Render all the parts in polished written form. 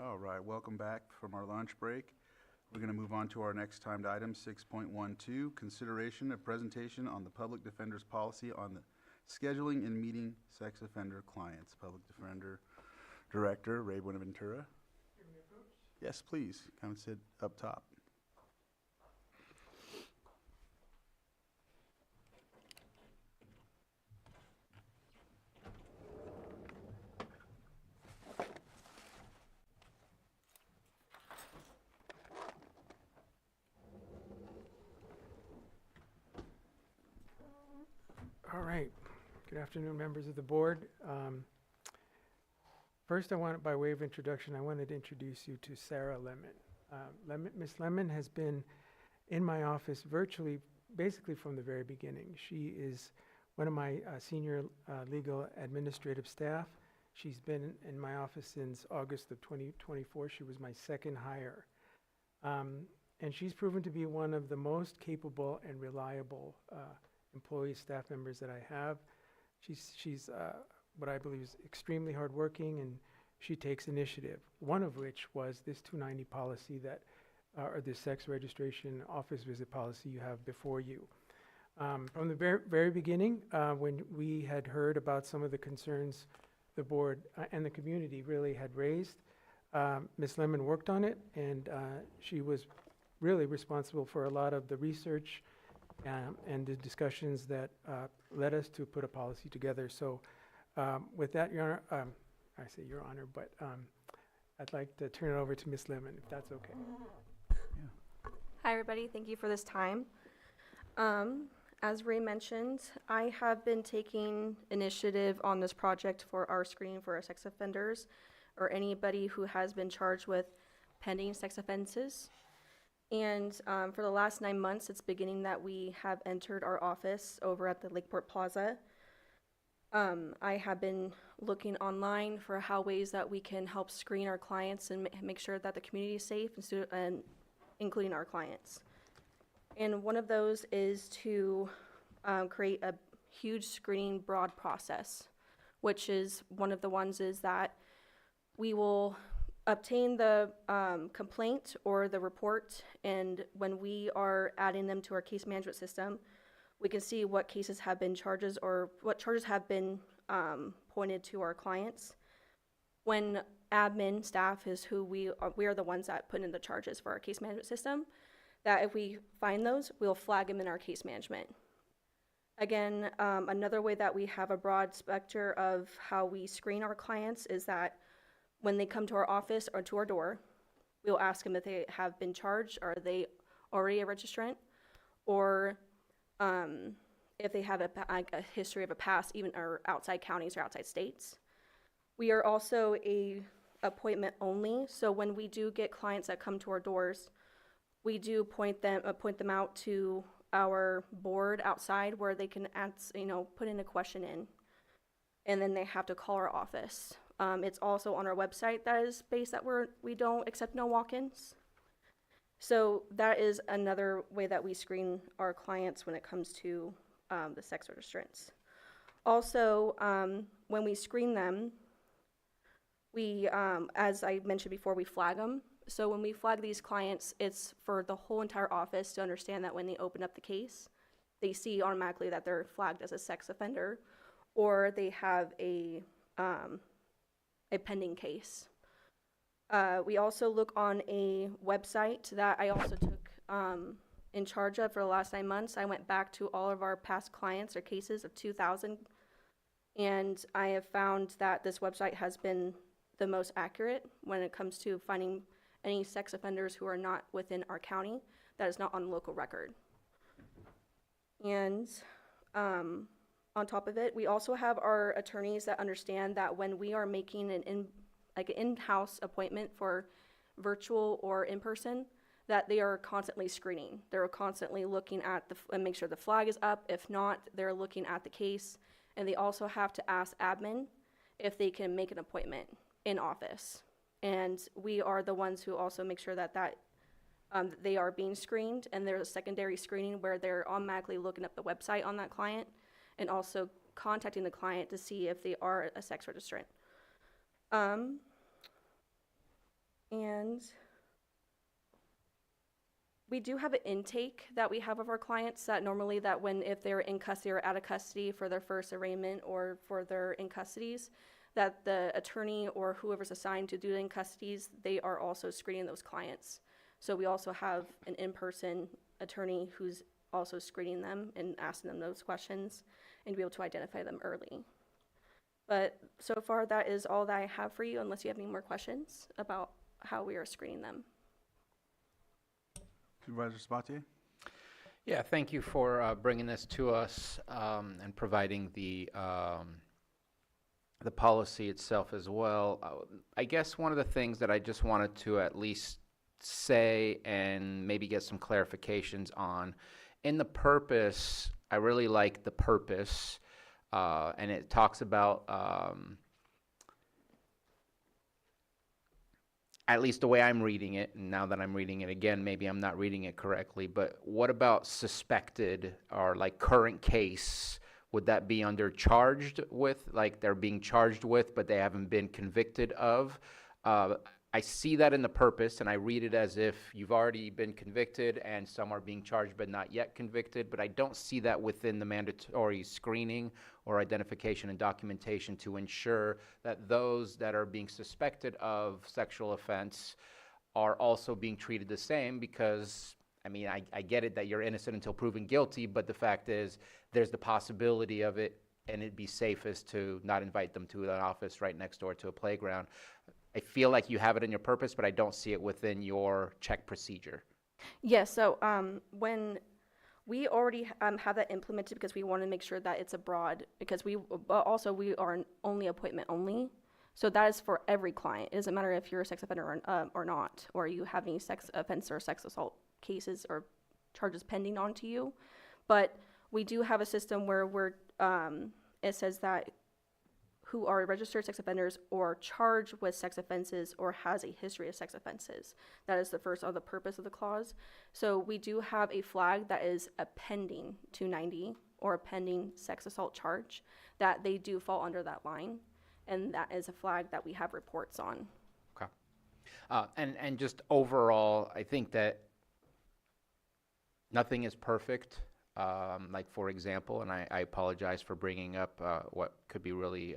All right, welcome back from our lunch break. We're going to move on to our next timed item, 6.12, consideration of presentation on the Public Defender's policy on the scheduling and meeting sex offender clients. Public Defender Director Ray Buenaventura. Yes, please. Come and sit up top. All right. Good afternoon, members of the board. First, by way of introduction, I wanted to introduce you to Sarah Lemon. Ms. Lemon has been in my office basically from the very beginning. She is one of my senior legal administrative staff. She's been in my office since August of 2024. She was my second hire. And she's proven to be one of the most capable and reliable employees, staff members that I have. She's what I believe is extremely hardworking, and she takes initiative, one of which was this 290 policy or this sex registration office visit policy you have before you. From the very beginning, when we had heard about some of the concerns the board and the community really had raised, Ms. Lemon worked on it, and she was really responsible for a lot of the research and the discussions that led us to put a policy together. So with that, Your Honor, I say Your Honor, but I'd like to turn it over to Ms. Lemon, if that's okay. Yeah. Hi, everybody. Thank you for this time. As Ray mentioned, I have been taking initiative on this project for our screening for our sex offenders or anybody who has been charged with pending sex offenses. And for the last 9 months, it's beginning that we have entered our office over at the Lakeport Plaza. I have been looking online for how ways that we can help screen our clients and make sure that the community is safe, and including our clients. And one of those is to create a huge screening broad process, which is one of the ones is that we will obtain the complaint or the report, and when we are adding them to our case management system, we can see what cases have been charges or what charges have been pointed to our clients. When admin staff is who we are the ones that put in the charges for our case management system, that if we find those, we'll flag them in our case management. Again, another way that we have a broad spectrum of how we screen our clients is that when they come to our office or to our door, we'll ask them if they have been charged, or are they already a registrant, or if they have a history of a past, even or outside counties or outside states. We are also a appointment only, so when we do get clients that come to our doors, we do point them out to our board outside where they can put in a question in, and then they have to call our office. It's also on our website that is based that we don't accept no walk-ins. So that is another way that we screen our clients when it comes to the sex registrants. Also, when we screen them, we, as I mentioned before, we flag them. So when we flag these clients, it's for the whole entire office to understand that when they open up the case, they see automatically that they're flagged as a sex offender, or they have a pending case. We also look on a website that I also took in charge of for the last 9 months. I went back to all of our past clients or cases of 2000, and I have found that this website has been the most accurate when it comes to finding any sex offenders who are not within our county that is not on the local record. And on top of it, we also have our attorneys that understand that when we are making an in-house appointment for virtual or in-person, that they are constantly screening. They're constantly looking at and make sure the flag is up. If not, they're looking at the case, and they also have to ask admin if they can make an appointment in office. And we are the ones who also make sure that they are being screened, and there's a secondary screening where they're automatically looking up the website on that client and also contacting the client to see if they are a sex registrant. And we do have an intake that we have of our clients that normally that when if they're in custody or out of custody for their first arraignment or for their in custodies, that the attorney or whoever's assigned to do the in custodies, they are also screening those clients. So we also have an in-person attorney who's also screening them and asking them those questions and to be able to identify them early. But so far, that is all that I have for you, unless you have any more questions about how we are screening them. Supervisor Sabatier? Yeah, thank you for bringing this to us and providing the policy itself as well. I guess one of the things that I just wanted to at least say and maybe get some clarifications on, in the purpose, I really like the purpose, and it talks about at least the way I'm reading it, and now that I'm reading it again, maybe I'm not reading it correctly, but what about suspected or like current case? Would that be under charged with, like they're being charged with, but they haven't been convicted of? I see that in the purpose, and I read it as if you've already been convicted and some are being charged but not yet convicted, but I don't see that within the mandatory screening or identification and documentation to ensure that those that are being suspected of sexual offense are also being treated the same, because, I mean, I get it that you're innocent until proven guilty, but the fact is there's the possibility of it, and it'd be safest to not invite them to an office right next door to a playground. I feel like you have it in your purpose, but I don't see it within your check procedure. Yes, so when we already have that implemented because we want to make sure that it's a broad, because we are only appointment only. So that is for every client. It doesn't matter if you're a sex offender or not, or you have any sex offense or sex assault cases or charges pending onto you. But we do have a system where it says that who are registered sex offenders or charged with sex offenses or has a history of sex offenses. That is the first or the purpose of the clause. So we do have a flag that is a pending 290 or a pending sex assault charge, that they do fall under that line. And that is a flag that we have reports on. Okay. And just overall, I think that nothing is perfect. Like, for example, and I apologize for bringing up what could be really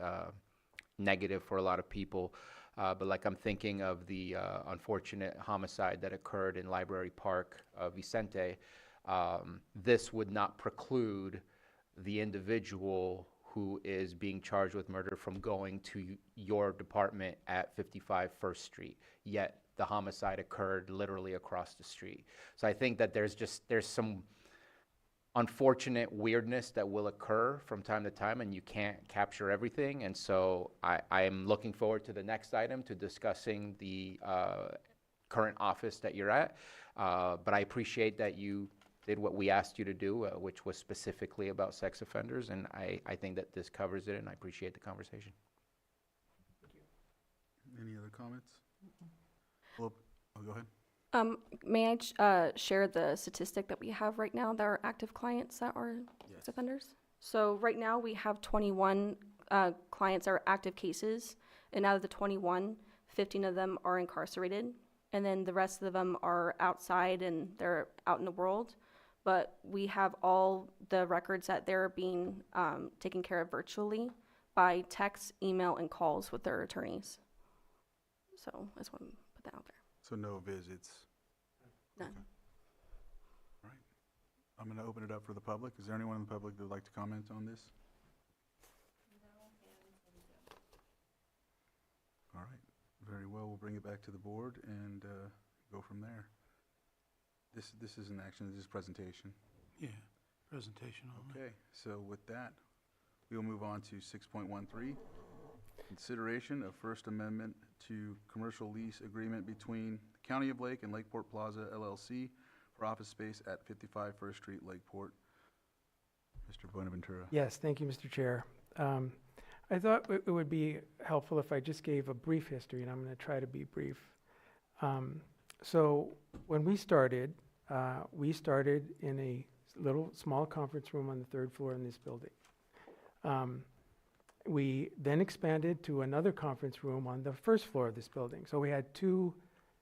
negative for a lot of people, but like I'm thinking of the unfortunate homicide that occurred in Library Park, Vicente. This would not preclude the individual who is being charged with murder from going to your department at 55 First Street, yet the homicide occurred literally across the street. So I think that there's some unfortunate weirdness that will occur from time to time, and you can't capture everything. And so I am looking forward to the next item, to discussing the current office that you're at. But I appreciate that you did what we asked you to do, which was specifically about sex offenders. And I think that this covers it, and I appreciate the conversation. Any other comments? Well, go ahead. May I share the statistic that we have right now that are active clients that are sex offenders? So right now we have 21 clients that are active cases, and out of the 21, 15 of them are incarcerated, and then the rest of them are outside and they're out in the world. But we have all the records that they're being taken care of virtually by text, email, and calls with their attorneys. So I just want to put that out there. So no visits? None. Okay. All right. I'm going to open it up for the public. Is there anyone in the public that would like to comment on this? All right. Very well. We'll bring it back to the board and go from there. This is an action. This is presentation. Yeah, presentation only. Okay. So with that, we will move on to 6.13. Consideration of First Amendment to Commercial Lease Agreement between the County of Lake and Lakeport Plaza LLC for office space at 55 First Street, Lakeport. Mr. Buenaventura. Yes, thank you, Mr. Chair. I thought it would be helpful if I just gave a brief history, and I'm going to try to be brief. So when we started in a little small conference room on the third floor in this building. We then expanded to another conference room on the first floor of this building. So we had two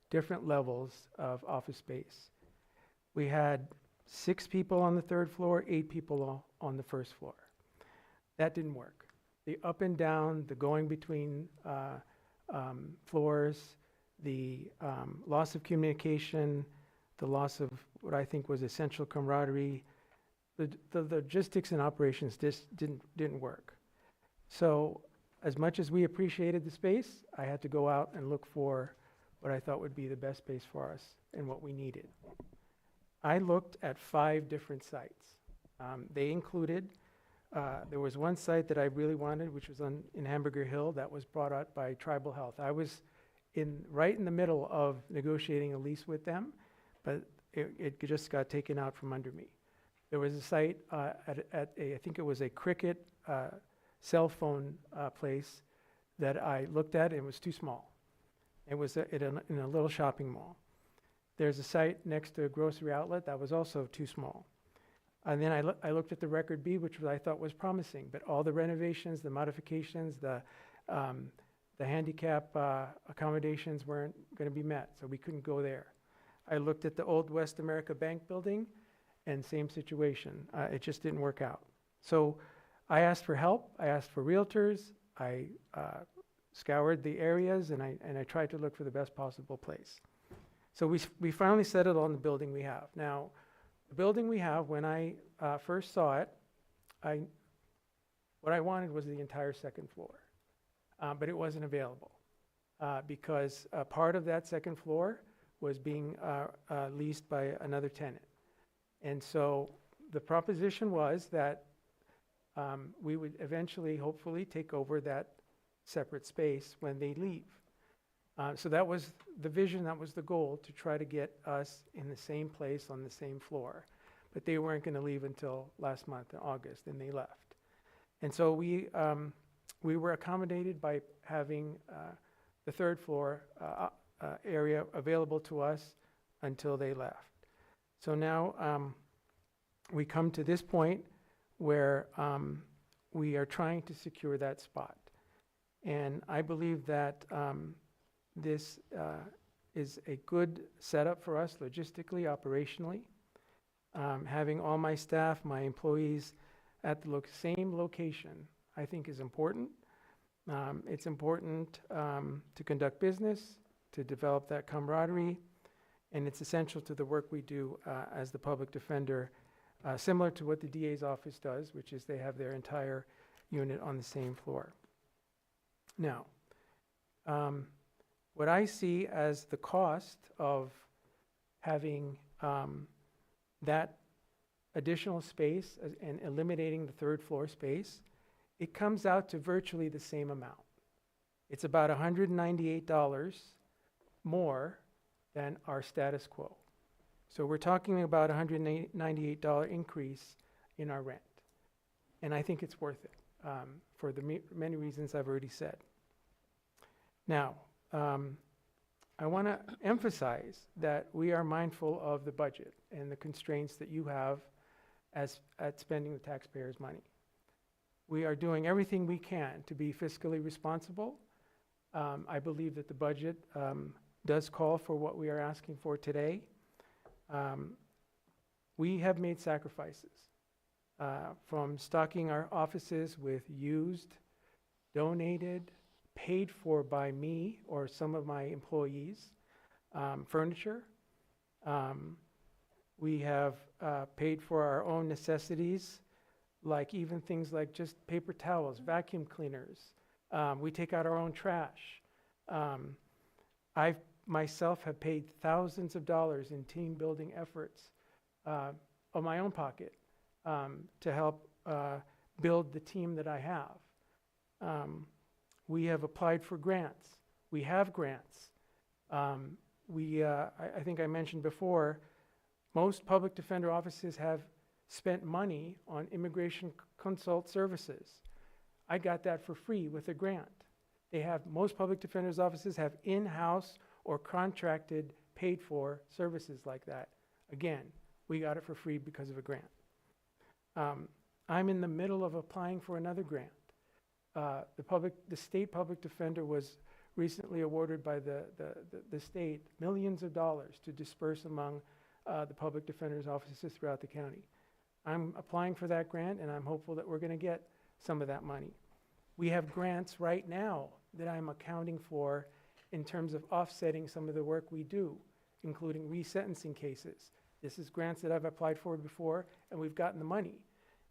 different levels of office space. We had 6 people on the 3rd floor, 8 people on the 1st floor. That didn't work. The up and down, the going between floors, the loss of communication, the loss of what I think was essential camaraderie, the logistics and operations just didn't work. So as much as we appreciated the space, I had to go out and look for what I thought would be the best space for us and what we needed. I looked at 5 different sites. They included, there was one site that I really wanted, which was in Hamburger Hill, that was brought out by Tribal Health. I was right in the middle of negotiating a lease with them, but it just got taken out from under me. There was a site at I think it was a Cricket cell phone place that I looked at, and it was too small. It was in a little shopping mall. There's a site next to a grocery outlet that was also too small. And then I looked at the Record B, which I thought was promising, but all the renovations, the modifications, the handicap accommodations weren't going to be met, so we couldn't go there. I looked at the old West America Bank building, and same situation. It just didn't work out. So I asked for help. I asked for realtors. I scoured the areas, and I tried to look for the best possible place. So we finally settled on the building we have. Now, the building we have, when I first saw it, what I wanted was the entire 2nd floor, but it wasn't available because part of that 2nd floor was being leased by another tenant. And so the proposition was that we would eventually, hopefully, take over that separate space when they leave. So that was the vision, that was the goal, to try to get us in the same place on the same floor. But they weren't going to leave until last month in August, and they left. And so we were accommodated by having the 3rd floor area available to us until they left. So now we come to this point where we are trying to secure that spot. And I believe that this is a good setup for us logistically, operationally. Having all my staff, my employees at the same location, I think is important. It's important to conduct business, to develop that camaraderie, and it's essential to the work we do as the public defender, similar to what the DA's office does, which is they have their entire unit on the same floor. Now, what I see as the cost of having that additional space and eliminating the 3rd floor space, it comes out to virtually the same amount. It's about $198 more than our status quo. So we're talking about $198 increase in our rent. And I think it's worth it for the many reasons I've already said. Now, I want to emphasize that we are mindful of the budget and the constraints that you have at spending the taxpayers' money. We are doing everything we can to be fiscally responsible. I believe that the budget does call for what we are asking for today. We have made sacrifices from stocking our offices with used, donated, paid for by me or some of my employees, furniture. We have paid for our own necessities, like even things like just paper towels, vacuum cleaners. We take out our own trash. I myself have paid thousands of dollars in team building efforts of my own pocket to help build the team that I have. We have applied for grants. We have grants. I think I mentioned before, most public defender offices have spent money on immigration consult services. I got that for free with a grant. Most public defenders offices have in-house or contracted, paid for services like that. Again, we got it for free because of a grant. I'm in the middle of applying for another grant. The state public defender was recently awarded by the state millions of dollars to disperse among the public defender's offices throughout the county. I'm applying for that grant, and I'm hopeful that we're going to get some of that money. We have grants right now that I'm accounting for in terms of offsetting some of the work we do, including resentencing cases. This is grants that I've applied for before, and we've gotten the money.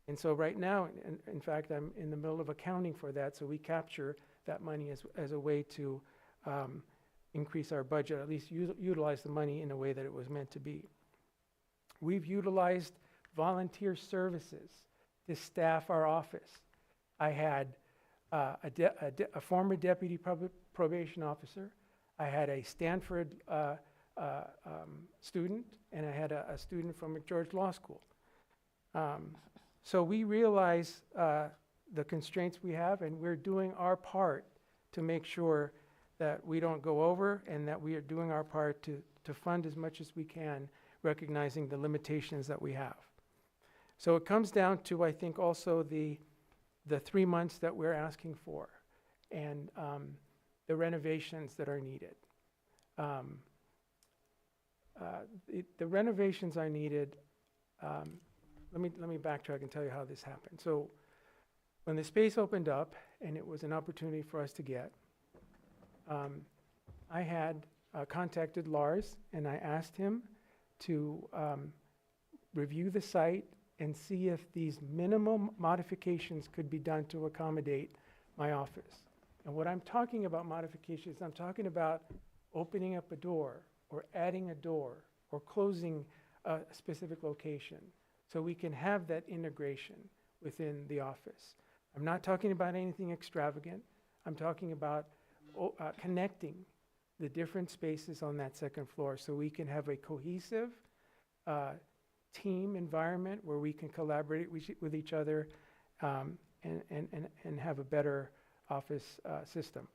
And so right now, in fact, I'm in the middle of accounting for that, so we capture that money as a way to increase our budget, at least utilize the money in a way that it was meant to be. We've utilized volunteer services to staff our office. I had a former deputy public probation officer. I had a Stanford student, and I had a student from McGeorge Law School. So we realize the constraints we have, and we're doing our part to make sure that we don't go over, and that we are doing our part to fund as much as we can, recognizing the limitations that we have. So it comes down to, I think, also the 3 months that we're asking for, and the renovations that are needed. The renovations are needed. Let me backtrack and tell you how this happened. So when the space opened up, and it was an opportunity for us to get, I had contacted Lars, and I asked him to review the site and see if these minimum modifications could be done to accommodate my office. And what I'm talking about modifications, I'm talking about opening up a door, or adding a door, or closing a specific location, so we can have that integration within the office. I'm not talking about anything extravagant. I'm talking about connecting the different spaces on that second floor, so we can have a cohesive team environment where we can collaborate with each other, and have a better office system.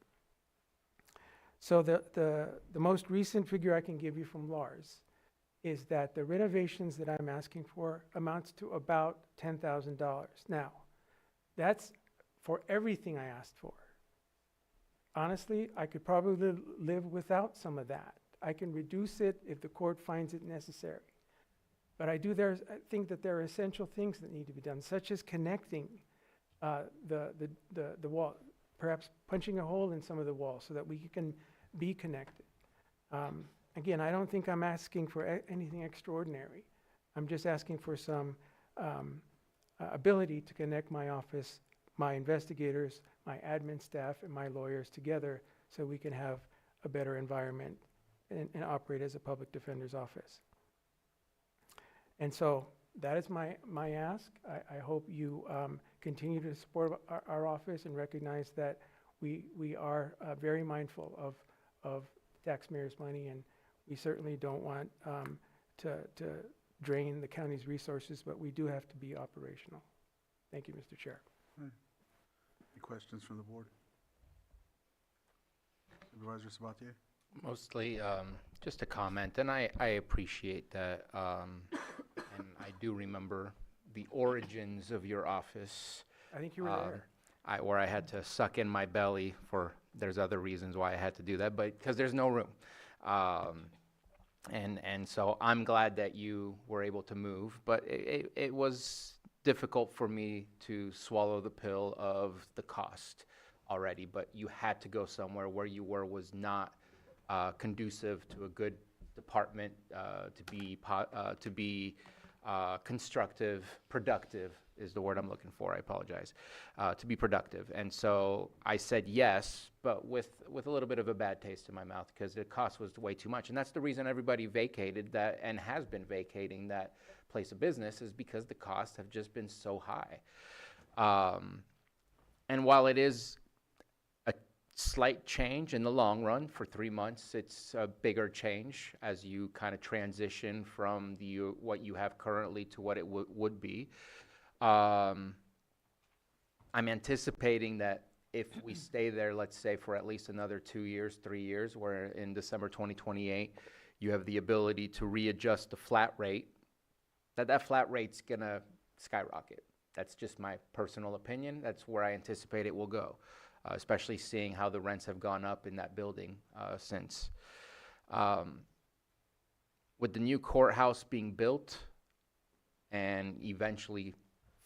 So the most recent figure I can give you from Lars is that the renovations that I'm asking for amounts to about $10,000. Now, that's for everything I asked for. Honestly, I could probably live without some of that. I can reduce it if the court finds it necessary. But I think that there are essential things that need to be done, such as connecting the wall, perhaps punching a hole in some of the walls so that we can be connected. Again, I don't think I'm asking for anything extraordinary. I'm just asking for some ability to connect my office, my investigators, my admin staff, and my lawyers together, so we can have a better environment and operate as a public defender's office. And so that is my ask. I hope you continue to support our office and recognize that we are very mindful of taxpayers' money, and we certainly don't want to drain the county's resources, but we do have to be operational. Thank you, Mr. Chair. Any questions from the board? Supervisor Sabatier? Mostly just a comment, and I appreciate that, and I do remember the origins of your office. I think you were there. Where I had to suck in my belly there's other reasons why I had to do that, but because there's no room. And so I'm glad that you were able to move, but it was difficult for me to swallow the pill of the cost already, but you had to go somewhere. Where you were was not conducive to a good department to be constructive, productive is the word I'm looking for. I apologize. To be productive. And so I said yes, but with a little bit of a bad taste in my mouth, because the cost was way too much. And that's the reason everybody vacated that and has been vacating that place of business, is because the costs have just been so high. And while it is a slight change in the long run, for 3 months, it's a bigger change as you kind of transition from what you have currently to what it would be. I'm anticipating that if we stay there, let's say for at least another 2 years, 3 years, where in December 2028, you have the ability to readjust the flat rate, that flat rate's gonna skyrocket. That's just my personal opinion. That's where I anticipate it will go. especially seeing how the rents have gone up in that building since. With the new courthouse being built and eventually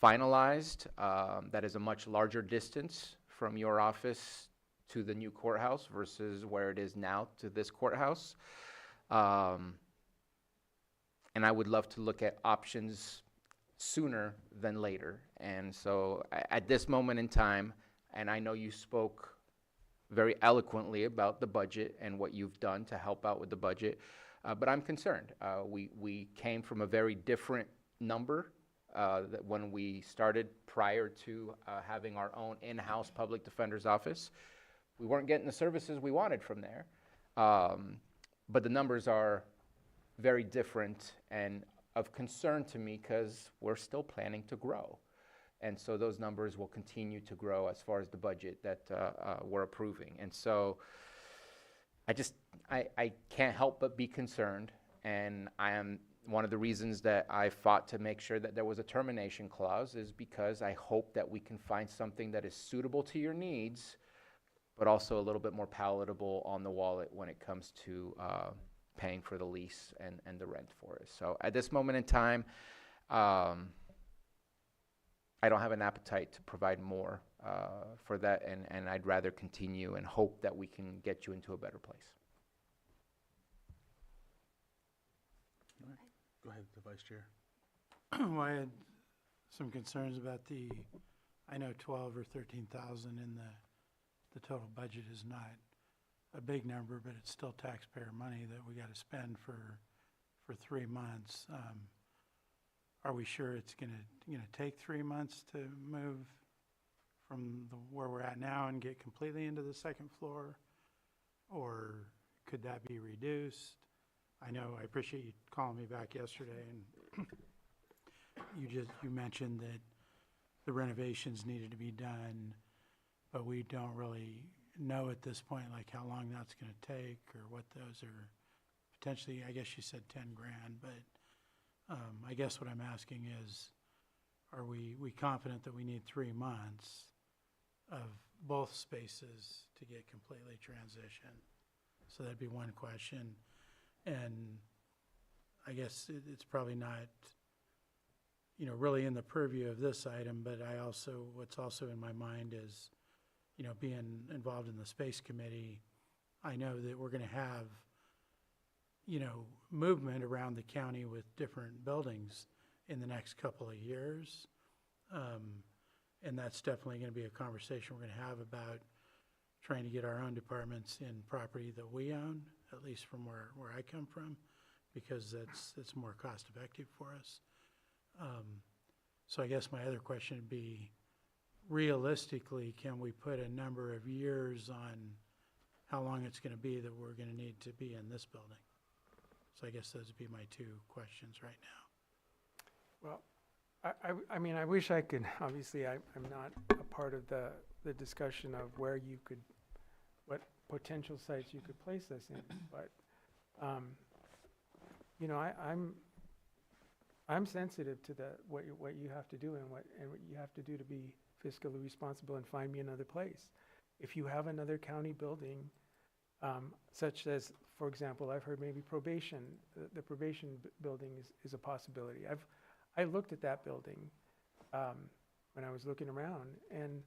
finalized, that is a much larger distance from your office to the new courthouse versus where it is now to this courthouse. And I would love to look at options sooner than later. And so at this moment in time, and I know you spoke very eloquently about the budget and what you've done to help out with the budget, but I'm concerned. We came from a very different number that when we started prior to having our own in-house public defender's office. We weren't getting the services we wanted from there. But the numbers are very different and of concern to me because we're still planning to grow. And so those numbers will continue to grow as far as the budget that we're approving. And so I can't help but be concerned. And one of the reasons that I fought to make sure that there was a termination clause is because I hope that we can find something that is suitable to your needs, but also a little bit more palatable on the wallet when it comes to paying for the lease and the rent for it. So at this moment in time, I don't have an appetite to provide more for that, and I'd rather continue and hope that we can get you into a better place. All right. Go ahead, the Vice Chair. Well, I had some concerns about I know 12 or 13,000 in the total budget is not a big number, but it's still taxpayer money that we got to spend for 3 months. Are we sure it's gonna take 3 months to move from where we're at now and get completely into the second floor? Or could that be reduced? I know, I appreciate you calling me back yesterday, and you mentioned that the renovations needed to be done, but we don't really know at this point, like how long that's gonna take or what those are potentially. I guess you said 10 grand, but I guess what I'm asking is, are we confident that we need 3 months of both spaces to get completely transitioned? So that'd be one question. And I guess it's probably not, really in the purview of this item, but what's also in my mind is, being involved in the space committee, I know that we're gonna have, movement around the county with different buildings in the next couple of years. And that's definitely gonna be a conversation we're gonna have about trying to get our own departments in property that we own, at least from where I come from, because it's more cost effective for us. So I guess my other question would be, realistically, can we put a number of years on how long it's gonna be that we're gonna need to be in this building? So I guess those would be my 2 questions right now. Well, I mean, I wish I could, obviously, I'm not a part of the discussion of what potential sites you could place us in, but, I'm sensitive to what you have to do and what you have to do to be fiscally responsible and find me another place. If you have another county building, such as, for example, I've heard maybe probation, the probation building is a possibility. I looked at that building when I was looking around, and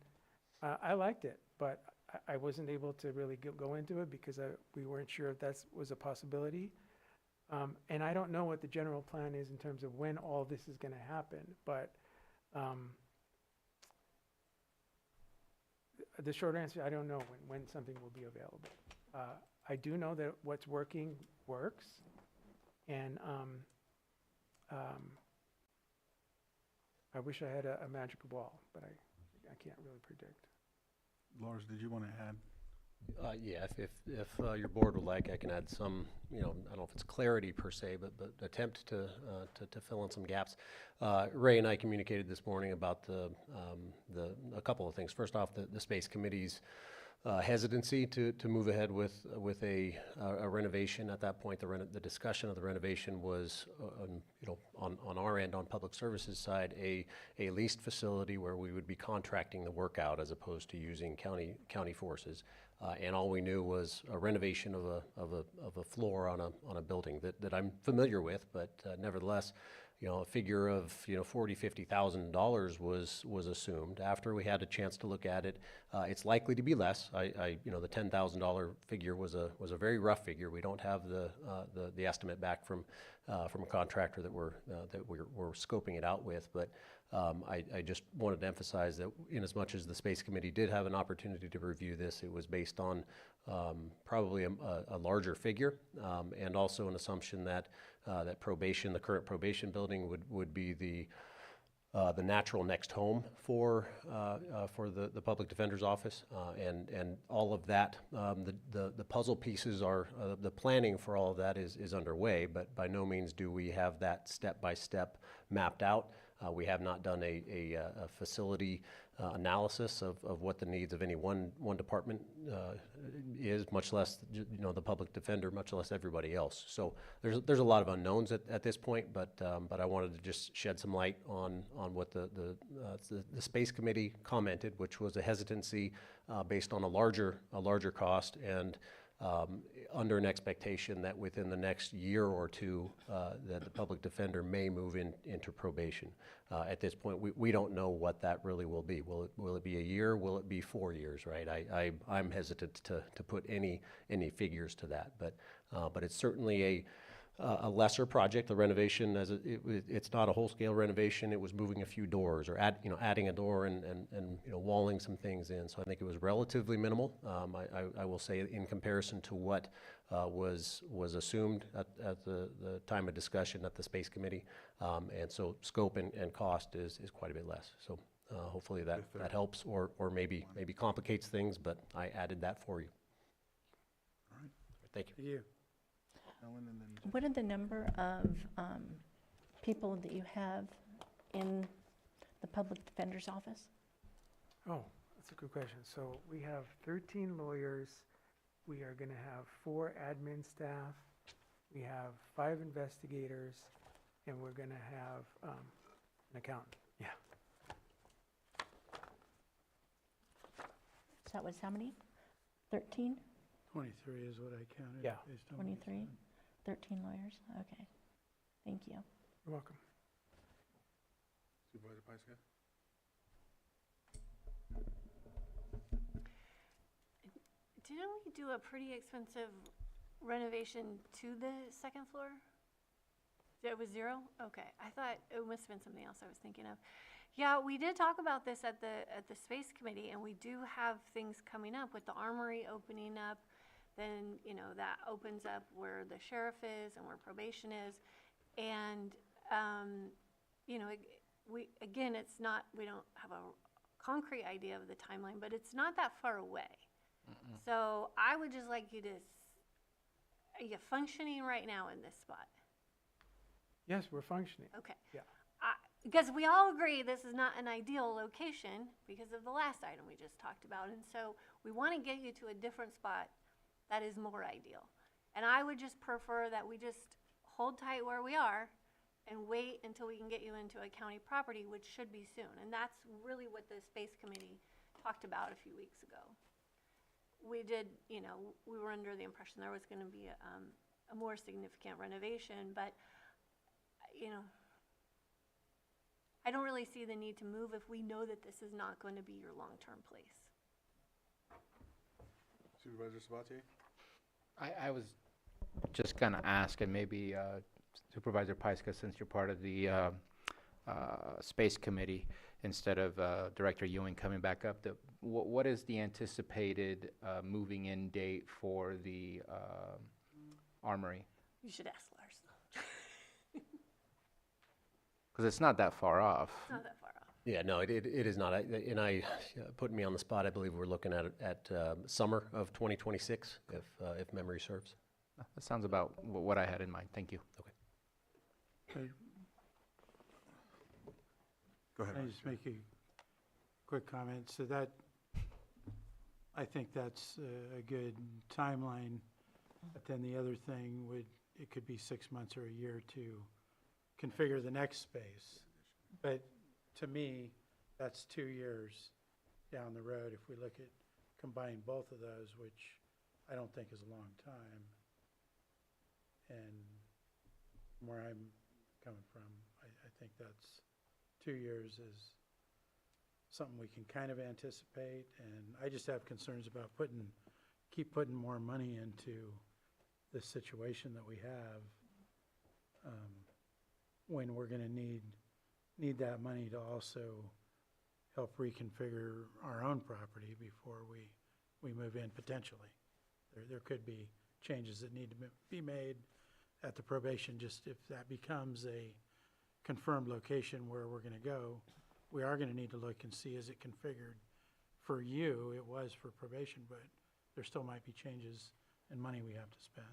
I liked it, but I wasn't able to really go into it because we weren't sure if that was a possibility. And I don't know what the general plan is in terms of when all this is going to happen, but the short answer, I don't know when something will be available. I do know that what's working works, and I wish I had a magical ball, but I can't really predict. Lars, did you want to add? Yeah, if your board would like, I can add some, I don't know if it's clarity per se, but attempt to fill in some gaps. Ray and I communicated this morning about a couple of things. First off, the space committee's hesitancy to move ahead with a renovation. At that point, the discussion of the renovation was, on our end, on public services side, a leased facility where we would be contracting the work out as opposed to using county forces. And all we knew was a renovation of a floor on a building that I'm familiar with, but nevertheless, a figure of $40,000-$50,000 was assumed. After we had a chance to look at it, it's likely to be less. The $10,000 figure was a very rough figure. We don't have the estimate back from a contractor that we're scoping it out with, but I just wanted to emphasize that in as much as the Space Committee did have an opportunity to review this, it was based on probably a larger figure, and also an assumption that the current probation building would be the natural next home for the public defender's office, and all of that. The puzzle pieces are the planning for all of that is underway, but by no means do we have that step by step mapped out. We have not done a facility analysis of what the needs of any one department is, much less the public defender, much less everybody else. So there's a lot of unknowns at this point, but I wanted to just shed some light on what the Space Committee commented, which was a hesitancy based on a larger cost, and under an expectation that within the next year or two, that the public defender may move into probation. At this point, we don't know what that really will be. Will it be a year? Will it be 4 years? Right? I'm hesitant to put any figures to that, but it's certainly a lesser project. The renovation, it's not a whole-scale renovation. It was moving a few doors or adding a door and walling some things in. So I think it was relatively minimal. I will say in comparison to what was assumed at the time of discussion at the Space Committee, and so scope and cost is quite a bit less. So hopefully that helps, or maybe complicates things. But I added that for you. All right. Thank you. To you. Ellen, and then What are the number of people that you have in the public defender's office? Oh, that's a good question. So we have 13 lawyers. We are going to have 4 admin staff. We have 5 investigators, and we're going to have an accountant. Yeah. So that was how many? 13? 23 is what I counted. Yeah. Based on what you 23? said. 13 lawyers? Okay. Thank you. You're welcome. Supervisor Pyska? Didn't we do a pretty expensive renovation to the second floor? It was 0? Okay, I thought it must have been something else I was thinking of. Yeah, we did talk about this at the Space Committee, and we do have things coming up with the armory opening up. Then, that opens up where the sheriff is and where probation is. And, we don't have a concrete idea of the timeline, but it's not that far away. So I would just like you to, are you functioning right now in this spot? Yes, we're functioning. Okay. Yeah. Because we all agree this is not an ideal location because of the last item we just talked about. And so we want to get you to a different spot that is more ideal. And I would just prefer that we just hold tight where we are and wait until we can get you into a county property, which should be soon. And that's really what the Space Committee talked about a few weeks ago. We did, we were under the impression there was going to be a more significant renovation, but, I don't really see the need to move if we know that this is not going to be your long-term place. Supervisor Sabatier? I was just going to ask, and maybe Supervisor Pyska, since you're part of the Space Committee, instead of Director Ewing coming back up, what is the anticipated moving in date for the armory? You should ask Lars. Because it's not that far off. It's not that far off. Yeah, no, it is not. Putting me on the spot, I believe we're looking at summer of 2026, if memory serves. That sounds about what I had in mind. Thank you. Okay. Go ahead. Can I just make a quick comment? So that, I think that's a good timeline. But then the other thing it could be 6 months or a year to configure the next space. But to me, that's 2 years down the road if we look at combining both of those, which I don't think is a long time. And from where I'm coming from, I think that's 2 years is something we can kind of anticipate. And I just have concerns about keep putting more money into this situation that we have, when we're gonna need that money to also help reconfigure our own property before we move in potentially. There could be changes that need to be made at the probation, just if that becomes a confirmed location where we're gonna go, we are gonna need to look and see, is it configured for you? It was for probation, but there still might be changes and money we have to spend.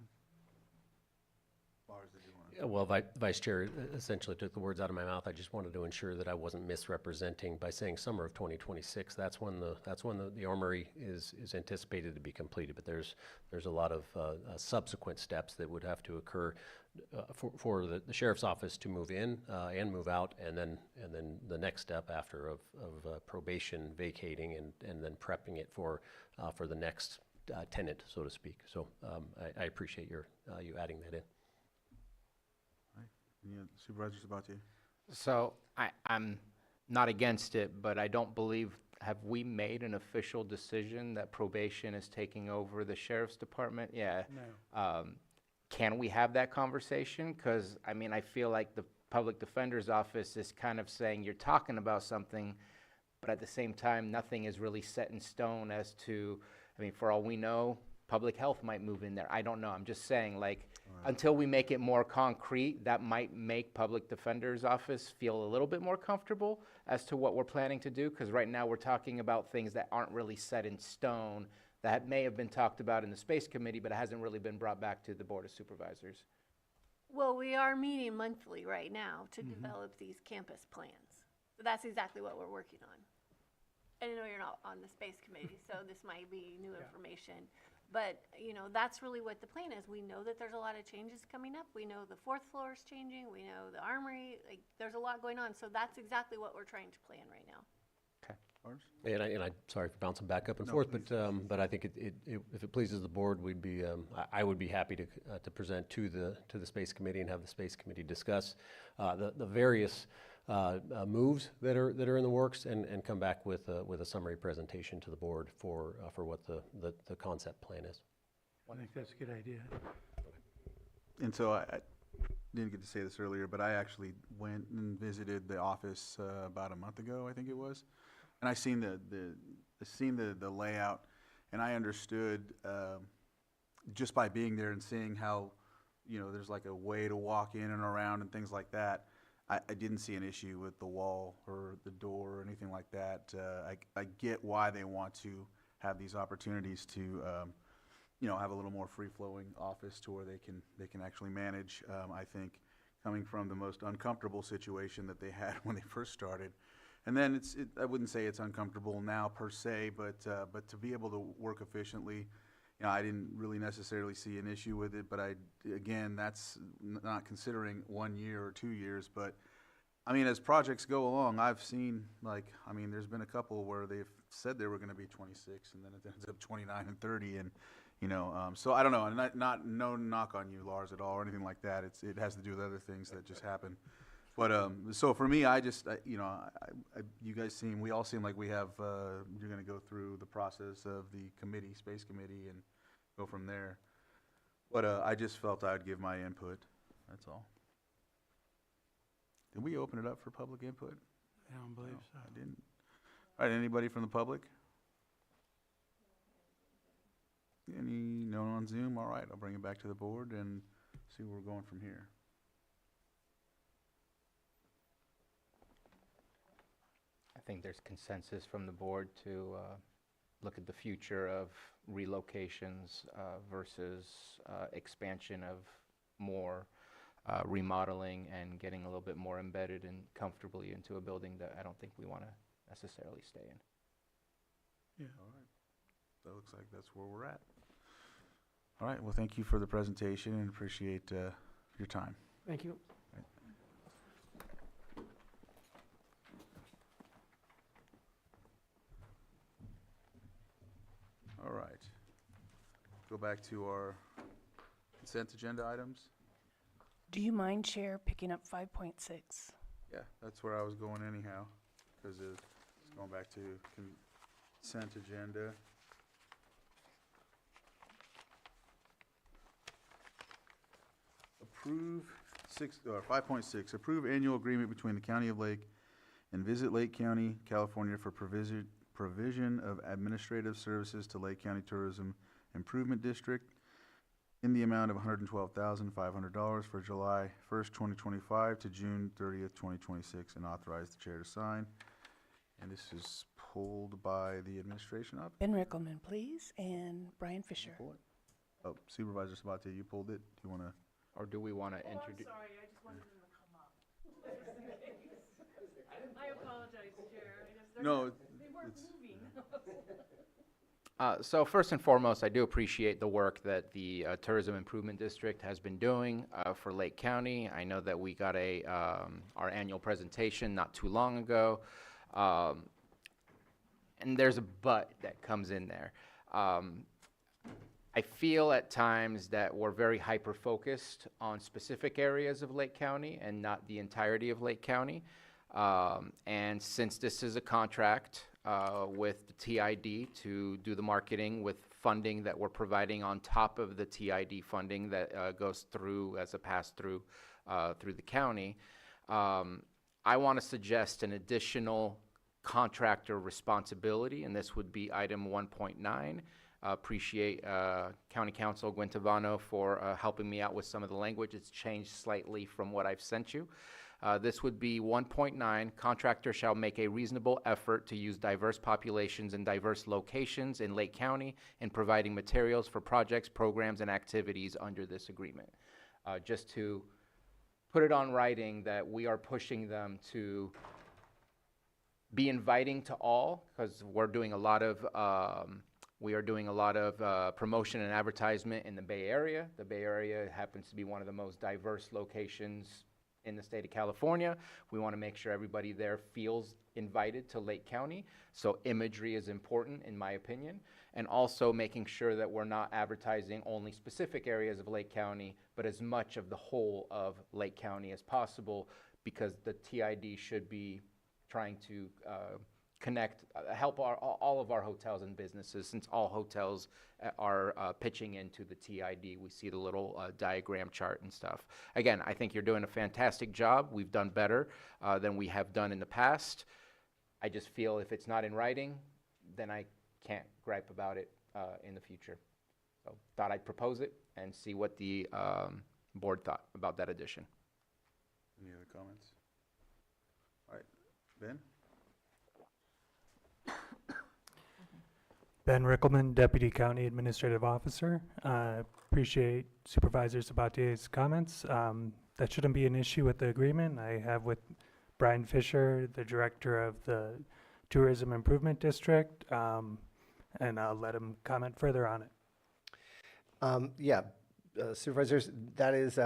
Lars, did you want to? Yeah, well, Vice Chair essentially took the words out of my mouth. I just wanted to ensure that I wasn't misrepresenting by saying summer of 2026. That's when the armory is anticipated to be completed. But there's a lot of subsequent steps that would have to occur for the sheriff's office to move in and move out, and then the next step after of probation vacating and then prepping it for the next tenant, so to speak. So I appreciate you adding that in. Any supervisors about you? So I'm not against it, but I don't believe, have we made an official decision that probation is taking over the sheriff's department? Yeah. No. Can we have that conversation? Because, I mean, I feel like the public defender's office is kind of saying you're talking about something, but at the same time, nothing is really set in stone as to, I mean, for all we know, public health might move in there. I don't know. I'm just saying, like, until we make it more concrete, that might make public defender's office feel a little bit more comfortable as to what we're planning to do. Because right now we're talking about things that aren't really set in stone, that may have been talked about in the space committee, but it hasn't really been brought back to the Board of Supervisors. Well, we are meeting monthly right now to develop these campus plans. So that's exactly what we're working on. I know you're not on the space committee, so this might be new information. But, you know, that's really what the plan is. We know that there's a lot of changes coming up. We know the 4th floor is changing. We know the armory, like, there's a lot going on. So that's exactly what we're trying to plan right now. Lars? And I sorry for bouncing back up and No, forth, please. but I think if it pleases the board, we'd be I would be happy to present to the space committee and have the space committee discuss the various moves that are in the works and come back with a summary presentation to the board for what the concept plan is. I think that's a good idea. And so I didn't get to say this earlier, but I actually went and visited the office about a month ago, I think it was. And I seen the layout, and I understood just by being there and seeing how, you know, there's like a way to walk in and around and things like that. I didn't see an issue with the wall or the door or anything like that. I get why they want to have these opportunities to, you know, have a little more free-flowing office to where they can actually manage. I think coming from the most uncomfortable situation that they had when they first started. And then I wouldn't say it's uncomfortable now per se, but to be able to work efficiently, you know, I didn't really necessarily see an issue with it. But again, that's not considering 1 year or 2 years. But I mean, as projects go along, I've seen there's been a couple where they've said they were going to be 26, and then it ends up 29 and 30, and you know, so I don't know. And no knock on you, Lars, at all or anything like that. It has to do with other things that just happen. But so for me, you guys we all seem like we have, you're going to go through the process of the committee, space committee, and go from there. But I just felt I would give my input, that's all. Did we open it up for public input? I don't believe No, so. I didn't. All right, anybody from the public? No one on Zoom? All right, I'll bring it back to the board and see where we're going from here. I think there's consensus from the board to look at the future of relocations versus expansion of more remodeling and getting a little bit more embedded and comfortably into a building that I don't think we want to necessarily stay in. Yeah. All right. that looks like that's where we're at. All right, well, thank you for the presentation and appreciate your time. Thank you. All right. Go back to our consent agenda items. Do you mind, Chair, picking up 5.6? Yeah, that's where I was going anyhow, because it's going back to consent agenda. Approve 5.6, approve annual agreement between the County of Lake and Visit Lake County, California for provision of administrative services to Lake County Tourism Improvement District in the amount of $112,500 for July 1st, 2025 to June 30th, 2026, and authorize the chair to sign. And this is pulled by the administration office. Ben Rickelman, please, and Brian Fisher. Pull it? Oh, Supervisor Sabatier, you pulled it. Do you want to? Or do we want to introduce? Sorry, I just wanted them to come up. I apologize, Chair. No, They weren't moving. So first and foremost, I do appreciate the work that the Tourism Improvement District has been doing for Lake County. I know that we got our annual presentation not too long ago, and there's a but that comes in there. I feel at times that we're very hyper-focused on specific areas of Lake County and not the entirety of Lake County. And since this is a contract with the TID to do the marketing with funding that we're providing on top of the TID funding that goes through as a pass-through through the county, I want to suggest an additional contractor responsibility, and this would be item 1.9. Appreciate County Counsel Gwen Tavano for helping me out with some of the language. It's changed slightly from what I've sent you. This would be 1.9, contractor shall make a reasonable effort to use diverse populations in diverse locations in Lake County in providing materials for projects, programs, and activities under this agreement. Just to put it on writing that we are pushing them to be inviting to all, because we're doing a lot of promotion and advertisement in the Bay Area. The Bay Area happens to be one of the most diverse locations in the state of California. We want to make sure everybody there feels invited to Lake County. So imagery is important, in my opinion, and also making sure that we're not advertising only specific areas of Lake County, but as much of the whole of Lake County as possible, because the TID should be trying to connect, help all of our hotels and businesses, since all hotels are pitching into the TID. We see the little diagram chart and stuff. Again, I think you're doing a fantastic job. We've done better than we have done in the past. I just feel if it's not in writing, then I can't gripe about it in the future. So thought I'd propose it and see what the board thought about that addition. Any other comments? All right, Ben? Ben Rickelman, Deputy County Administrative Officer. Appreciate Supervisor Sabatier's comments. That shouldn't be an issue with the agreement. I have with Brian Fisher, the Director of the Tourism Improvement District, and I'll let him comment further on it. Supervisors, that is,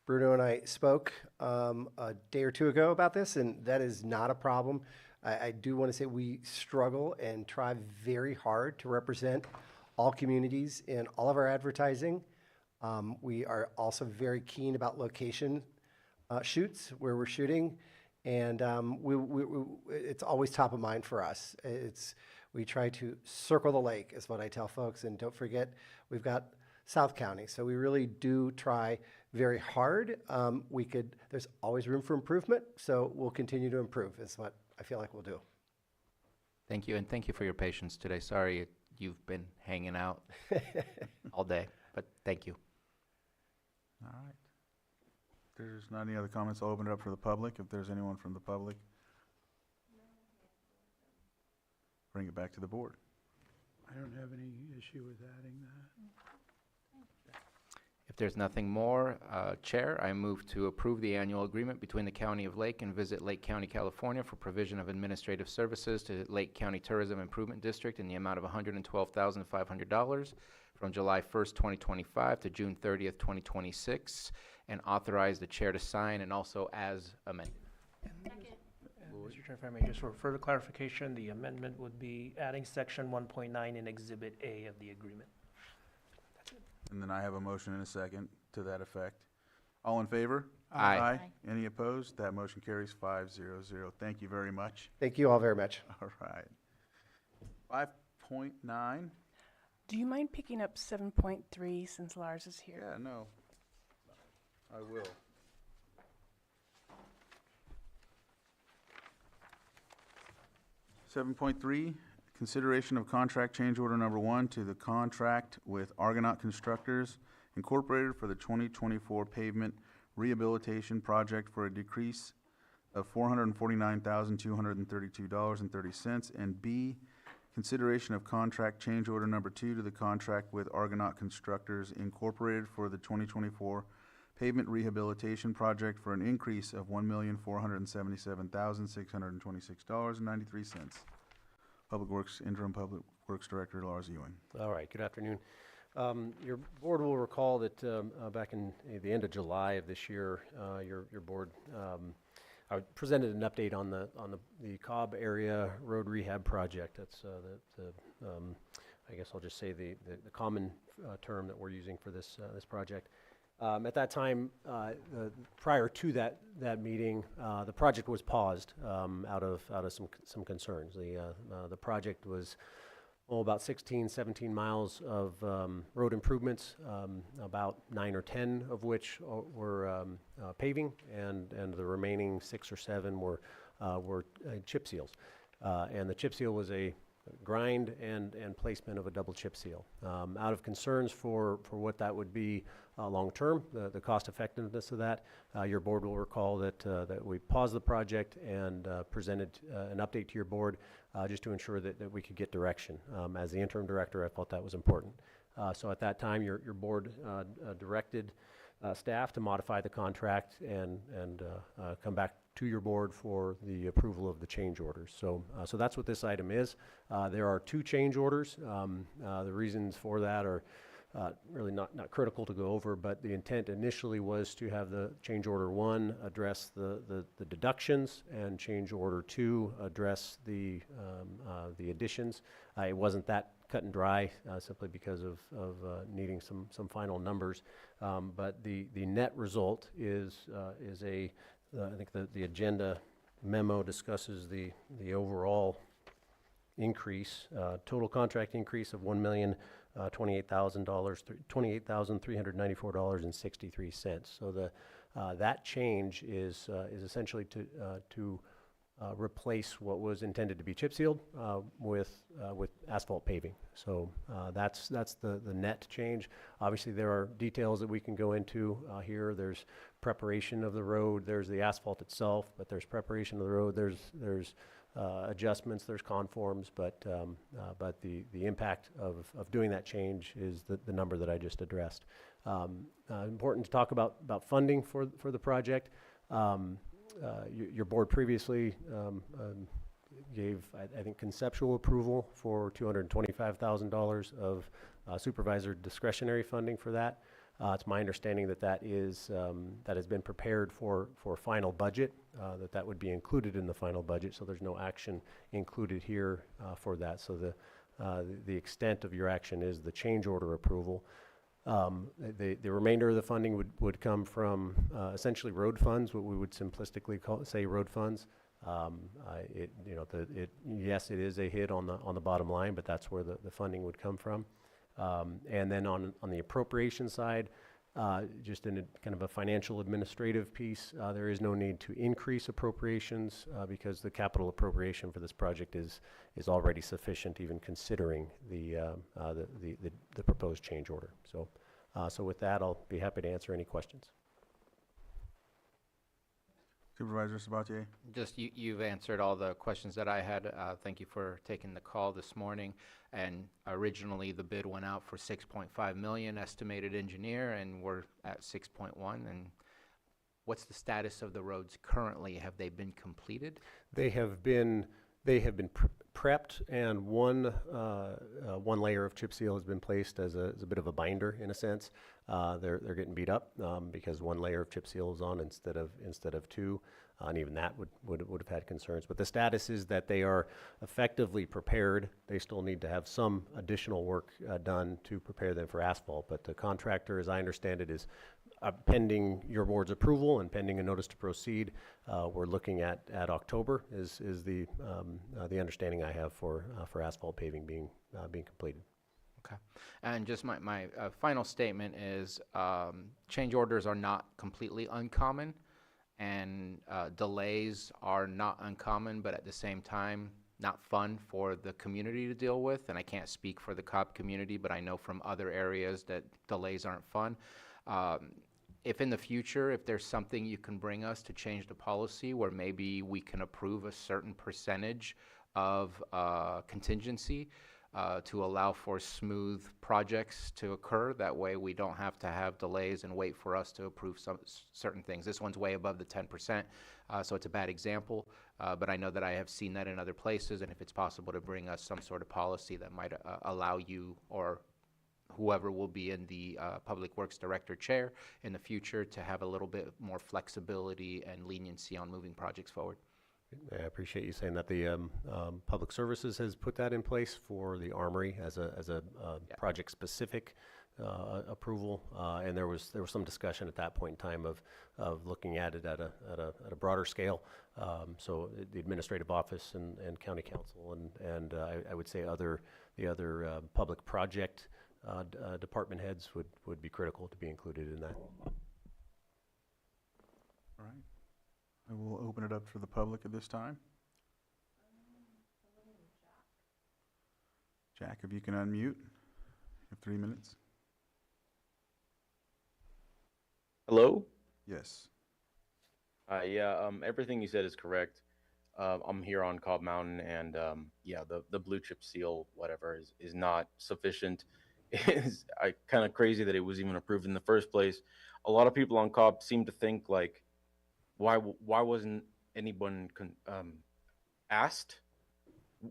Bruno and I spoke a day or two ago about this, and that is not a problem. I do want to say we struggle and try very hard to represent all communities in all of our advertising. We are also very keen about location shoots where we're shooting, and it's always top of mind for us. We try to circle the lake is what I tell folks, and don't forget we've got South County, so we really do try very hard. There's always room for improvement, so we'll continue to improve is what I feel like we'll do. Thank you, and thank you for your patience today. Sorry you've been hanging out all day, but thank you. All right. If there's not any other comments, I'll open it up for the public. If there's anyone from the public, bring it back to the board. I don't have any issue with adding that. If there's nothing more, Chair, I move to approve the annual agreement between the County of Lake and Visit Lake County, California for provision of administrative services to Lake County Tourism Improvement District in the amount of $112,500 from July 1st, 2025 to June 30th, 2026, and authorize the Chair to sign and also as amended. Second. Mr. Chair, if I may, just for further clarification, the amendment would be adding section 1.9 in Exhibit A of the agreement. And then I have a motion and a second to that effect. All in favor? Aye. Aye. Any opposed? That motion carries 5-0-0. Thank you very much. Thank you all very much. All right. 5.9. Do you mind picking up 7.3 since Lars is here? Yeah, no. I will. Seven point three, consideration of contract change order number 1 to the contract with Argonaut Constructors Incorporated for the 2024 pavement rehabilitation project for a decrease of $449,232.30. And B, consideration of contract change order number 2 to the contract with Argonaut Constructors Incorporated for the 2024 pavement rehabilitation project for an increase of $1,477,626.93. Public Works, Interim Public Works Director Lars Ewing. All right, good afternoon. Your board will recall that back in the end of July of this year, your board I presented an update on the Cobb area road rehab project. That's I guess I'll just say the common term that we're using for this project. At that time, prior to that meeting, the project was paused out of some concerns. The project was about 16, 17 miles of road improvements, about 9 or 10 of which were paving, and the remaining 6 or 7 were chip seals. And the chip seal was a grind and placement of a double chip seal. Out of concerns for what that would be long-term, the cost effectiveness of that, your board will recall that we paused the project and presented an update to your board just to ensure that we could get direction. As the interim director, I felt that was important. So at that time, your board directed staff to modify the contract and come back to your board for the approval of the change orders. So that's what this item is. There are 2 change orders. The reasons for that are really not critical to go over, but the intent initially was to have the change order 1 address the deductions, and change order 2 address the additions. It wasn't that cut and dry, simply because of needing some final numbers. But the net result is I think the agenda memo discusses the overall increase, total contract increase of $28,394.63. So that change is essentially to replace what was intended to be chip sealed with asphalt paving. So that's the net change. Obviously, there are details that we can go into here. There's preparation of the road. There's the asphalt itself, but there's preparation of the road. There's adjustments. There's conforms, but the impact of doing that change is the number that I just addressed. Important to talk about funding for the project. Your board previously gave, I think, conceptual approval for $225,000 of supervisor discretionary funding for that. It's my understanding that has been prepared for final budget, that would be included in the final budget, so there's no action included here for that. So the extent of your action is the change order approval. The remainder of the funding would come from essentially road funds, what we would simplistically say road funds. Yes, it is a hit on the bottom line, but that's where the funding would come from. And then on the appropriation side, just in a kind of a financial administrative piece, there is no need to increase appropriations because the capital appropriation for this project is already sufficient, even considering the proposed change order. So with that, I'll be happy to answer any questions. Supervisor Sabatier? Just you've answered all the questions that I had. Thank you for taking the call this morning. And originally, the bid went out for 6.5 million estimated engineer, and we're at 6.1. And what's the status of the roads currently? Have they been completed? They have been prepped, and one layer of chip seal has been placed as a bit of a binder in a sense. They're getting beat up because one layer of chip seal is on instead of two, and even that would have had concerns. But the status is that they are effectively prepared. They still need to have some additional work done to prepare them for asphalt. But the contractor, as I understand it, is pending your board's approval and pending a notice to proceed. We're looking at October is the understanding I have for asphalt paving being completed. Okay. And just my final statement is change orders are not completely uncommon, and delays are not uncommon, but at the same time, not fun for the community to deal with. And I can't speak for the Cobb community, but I know from other areas that delays aren't fun. If in the future, if there's something you can bring us to change the policy where maybe we can approve a certain percentage of contingency to allow for smooth projects to occur, that way we don't have to have delays and wait for us to approve some certain things. This one's way above the 10%, so it's a bad example, but I know that I have seen that in other places, and if it's possible to bring us some sort of policy that might allow you or whoever will be in the Public Works Director chair in the future to have a little bit more flexibility and leniency on moving projects forward. I appreciate you saying that. The Public Services has put that in place for the Armory as a project-specific approval, and there was some discussion at that point in time of looking at it at a broader scale. So the administrative office and county council and I would say the other public project department heads would be critical to be included in that. All right. I will open it up for the public at this time. Jack, if you can unmute, you have 3 minutes. Hello? Yes. Everything you said is correct. I'm here on Cobb Mountain, and the blue chip seal, whatever, is not sufficient. It's kind of crazy that it was even approved in the first place. A lot of people on Cobb seem to think like, why wasn't anyone asked?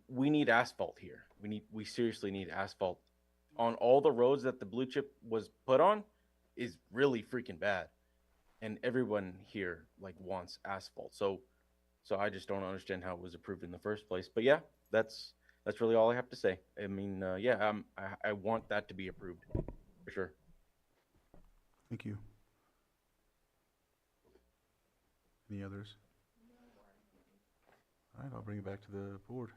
We need asphalt here. We seriously need asphalt on all the roads that the blue chip was put on. Is really freaking bad, and everyone here like wants asphalt. So I just don't understand how it was approved in the first place. But yeah, that's really all I have to say. I mean, I want that to be approved for sure. Thank you. Any others? All right, I'll bring it back to the board.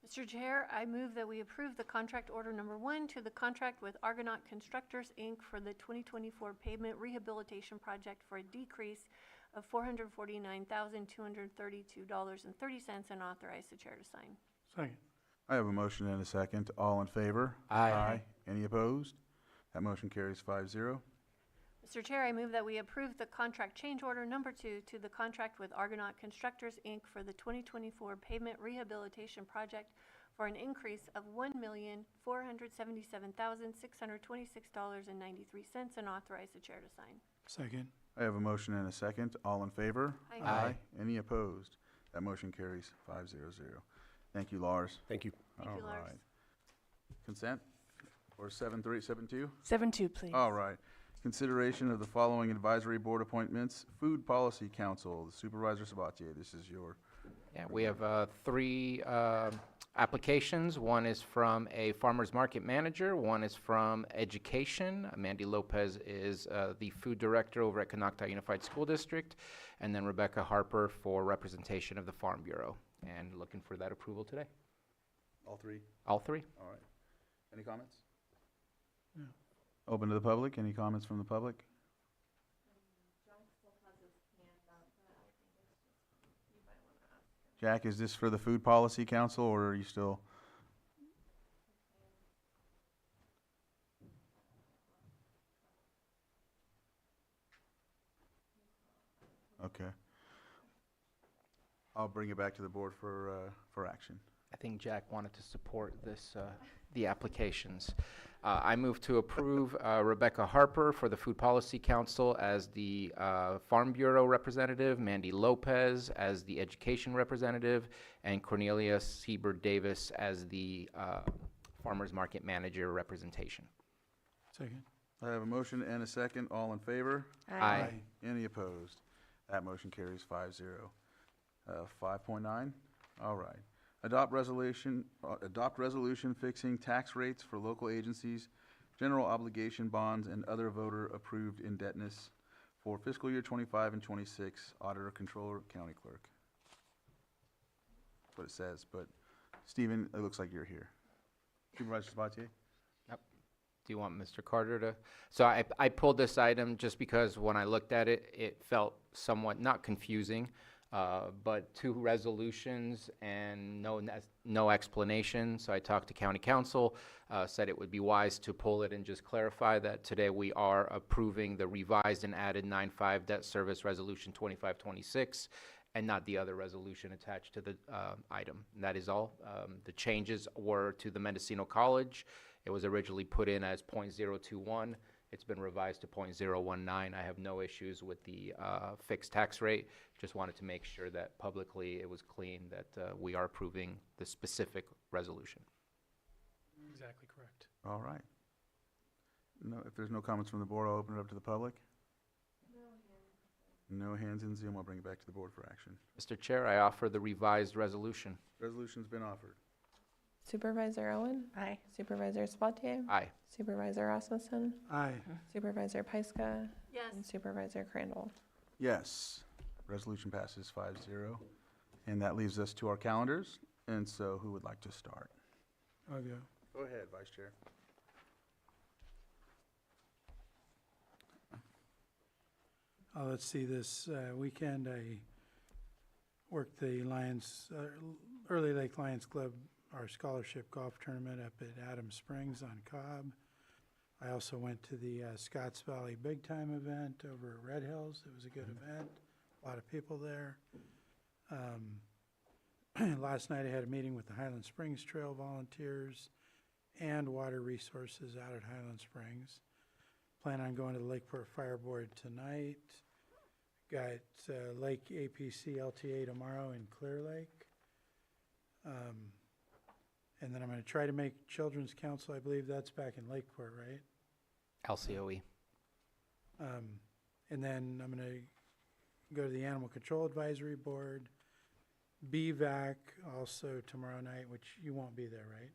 Mr. Chair, I move that we approve the contract order number 1 to the contract with Argonaut Constructors, Inc. for the 2024 pavement rehabilitation project for a decrease of $449,232.30 and authorize the chair to sign. Second. I have a motion and a second. All in favor? Aye. Any opposed? That motion carries 5-0. Mr. Chair, I move that we approve the contract change order number 2 to the contract with Argonaut Constructors, Inc. for the 2024 pavement rehabilitation project for an increase of $1,477,626.93 and authorize the chair to sign. Second. I have a motion and a second. All in favor? Aye. Any opposed? That motion carries 5-0. Thank you, Lars. Thank you. Thank you, Lars. All right. Consent or 7-3, 7-2? 7-2, please. All right. Consideration of the following advisory board appointments. Food Policy Council, Supervisor Sabatier, this is your. Yeah, we have 3 applications. One is from a farmer's market manager. One is from education. Mandy Lopez is the food director over at Canocta Unified School District. And then Rebecca Harper for representation of the Farm Bureau. And looking for that approval today. All 3? All 3. All right. Any comments? No. Open to the public. Any comments from the public? Jack, is this for the Food Policy Council, or are you still? Okay. I'll bring it back to the board for action. I think Jack wanted to support this, the applications. I move to approve Rebecca Harper for the Food Policy Council as the Farm Bureau representative, Mandy Lopez as the Education representative, and Cornelia Sieber Davis as the Farmers Market Manager representation. Second. I have a motion and a second. All in favor? Aye. Any opposed? That motion carries 5-0. 5.9, all right. Adopt resolution fixing tax rates for local agencies, general obligation bonds, and other voter-approved indebtedness for fiscal year 25 and 26, auditor, controller, county clerk. That's what it says, but Stephen, it looks like you're here. Supervisor Sabatier? Do you want Mr. Carter to? So I pulled this item just because when I looked at it, it felt somewhat, not confusing, but two resolutions and no explanation. So I talked to county council, said it would be wise to pull it and just clarify that today we are approving the revised and added 9.5 debt service resolution 2526 and not the other resolution attached to the item. And that is all. The changes were to the Mendocino College. It was originally put in as .021. It's been revised to .019. I have no issues with the fixed tax rate. Just wanted to make sure that publicly it was clean that we are approving the specific resolution. Exactly correct. All right. No, if there's no comments from the board, I'll open it up to the public. No hands in Zoom. I'll bring it back to the board for action. Mr. Chair, I offer the revised resolution. Resolution's been offered. Supervisor Owen? Aye. Supervisor Sabatier? Aye. Supervisor Rasmussen? Aye. Supervisor Pyska? Yes. And Supervisor Crandall? Yes. Resolution passes 5-0. And that leaves us to our calendars. And so who would like to start? I'll go. Go ahead, Vice Chair. Let's see, this weekend I worked the Early Lake Lions Club, our scholarship golf tournament up at Adams Springs on Cobb. I also went to the Scotts Valley Big Time event over at Red Hills. It was a good event, a lot of people there. Last night I had a meeting with the Highland Springs Trail volunteers and water resources out at Highland Springs. Plan on going to the Lakeport Fire Board tonight. Got Lake APC LTA tomorrow in Clear Lake. And then I'm going to try to make Children's Council, I believe that's back in Lakeport, right? LCOE. And then I'm going to go to the Animal Control Advisory Board. BVAC also tomorrow night, which you won't be there, right?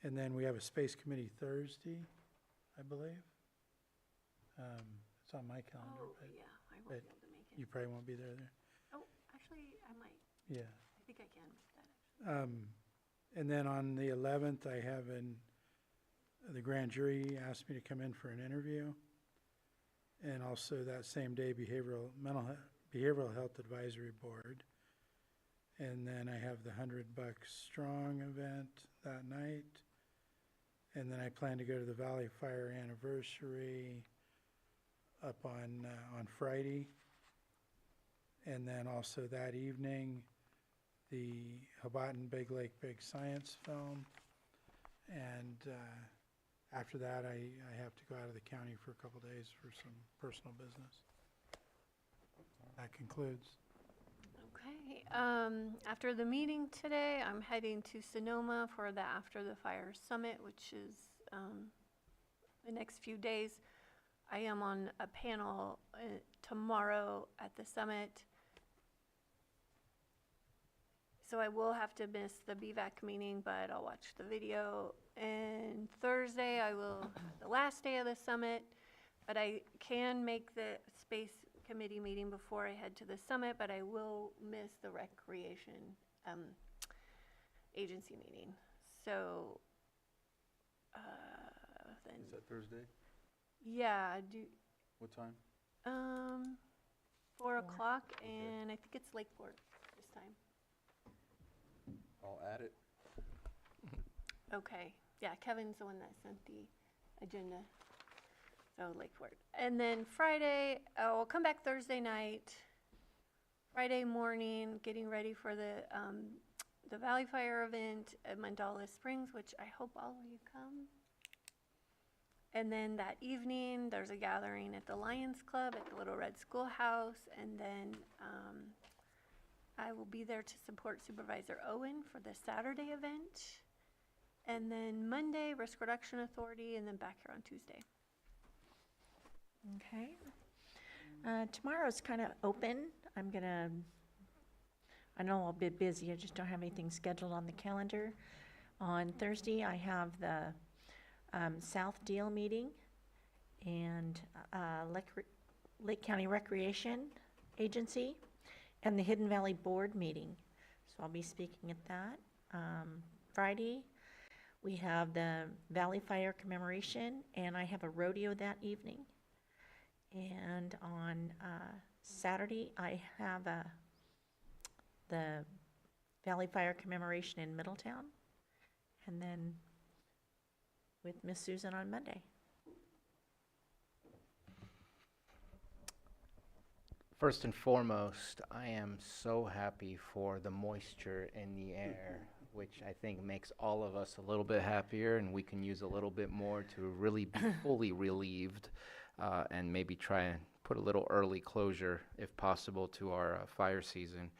And then we have a Space Committee Thursday, I believe. It's on my calendar, Oh, but yeah, I won't but be able to make it. you probably won't be there. Oh, actually, I might. Yeah. I think I can make that. And then on the 11th, I have the grand jury asked me to come in for an interview. And also that same day, Behavioral Health Advisory Board. And then I have the 100 Bucks Strong event that night. And then I plan to go to the Valley Fire Anniversary up on Friday. And then also that evening, the Hobbiton Big Lake Big Science Film. And after that, I have to go out of the county for a couple days for some personal business. That concludes. Okay, after the meeting today, I'm heading to Sonoma for the After the Fire Summit, which is the next few days. I am on a panel tomorrow at the summit. So I will have to miss the BVAC meeting, but I'll watch the video. And Thursday, I will, the last day of the summit, but I can make the Space Committee meeting before I head to the summit, but I will miss the Recreation Agency meeting. So, then, Is that Thursday? yeah, What time? 4 o'clock, and I think it's Lakeport this time. I'll add it. Okay, yeah, Kevin's the one that sent the agenda. So Lakeport. And then Friday, I'll come back Thursday night Friday morning, getting ready for the Valley Fire event at Mandala Springs, which I hope all of you come. And then that evening, there's a gathering at the Lions Club at the Little Red Schoolhouse. And then I will be there to support Supervisor Owen for the Saturday event. And then Monday, Risk Reduction Authority, and then back here on Tuesday. Okay. Tomorrow's kind of open. I know I'll be busy, I just don't have anything scheduled on the calendar. On Thursday, I have the South Deal meeting and Lake County Recreation Agency and the Hidden Valley Board meeting. So I'll be speaking at that. Friday, we have the Valley Fire commemoration, and I have a rodeo that evening. And on Saturday, I have the Valley Fire commemoration in Middletown, and then with Miss Susan on Monday. First and foremost, I am so happy for the moisture in the air, which I think makes all of us a little bit happier, and we can use a little bit more to really be fully relieved, and maybe try and put a little early closure, if possible, to our fire season.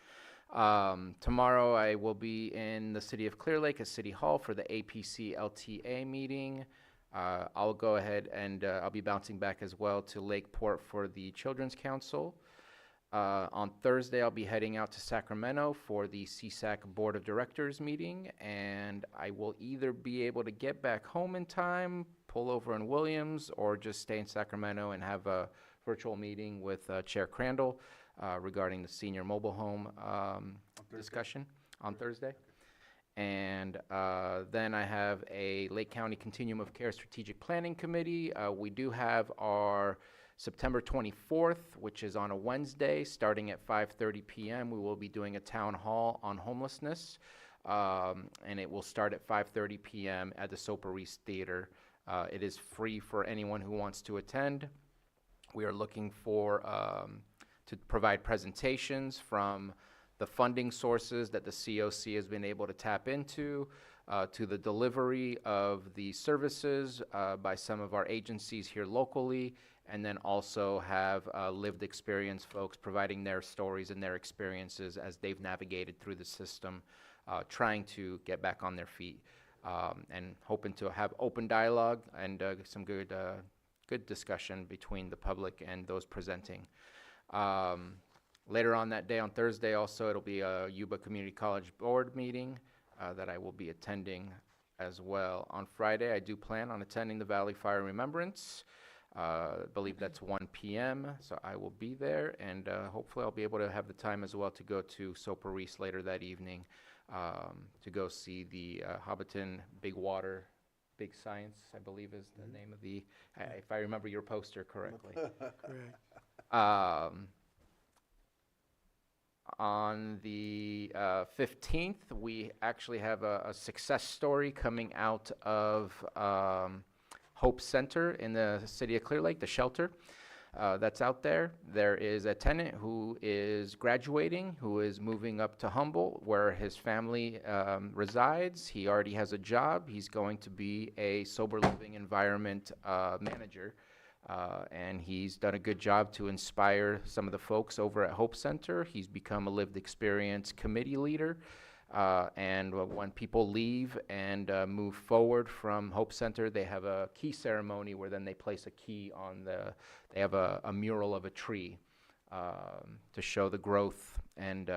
Tomorrow I will be in the city of Clear Lake at City Hall for the APC LTA meeting. I'll go ahead and I'll be bouncing back as well to Lakeport for the Children's Council. On Thursday, I'll be heading out to Sacramento for the CSAC Board of Directors meeting, and I will either be able to get back home in time, pull over in Williams, or just stay in Sacramento and have a virtual meeting with Chair Crandall regarding the senior mobile home discussion on Thursday. And then I have a Lake County Continuum of Care Strategic Planning Committee. We do have our September 24th, which is on a Wednesday, starting at 5:30 p.m. We will be doing a town hall on homelessness, and it will start at 5:30 p.m. at the Soper Reese Theater. It is free for anyone who wants to attend. We are looking for to provide presentations from the funding sources that the COC has been able to tap into, to the delivery of the services by some of our agencies here locally, and then also have lived experience folks providing their stories and their experiences as they've navigated through the system, trying to get back on their feet, and hoping to have open dialogue and some good discussion between the public and those presenting. Later on that day, on Thursday also, it'll be a Yuba Community College Board meeting that I will be attending as well. On Friday, I do plan on attending the Valley Fire Remembrance. I believe that's 1 p.m., so I will be there, and hopefully I'll be able to have the time as well to go to Soper Reese later that evening to go see the Hobbiton Big Water, Big Science, I believe is the name of the, if I remember your poster correctly. Correct. On the 15th, we actually have a success story coming out of Hope Center in the city of Clear Lake, the shelter that's out there. There is a tenant who is graduating, who is moving up to Humboldt, where his family resides. He already has a job. He's going to be a sober living environment manager. And he's done a good job to inspire some of the folks over at Hope Center. He's become a lived experience committee leader. And when people leave and move forward from Hope Center, they have a key ceremony where then they place a key on they have a mural of a tree to show the growth and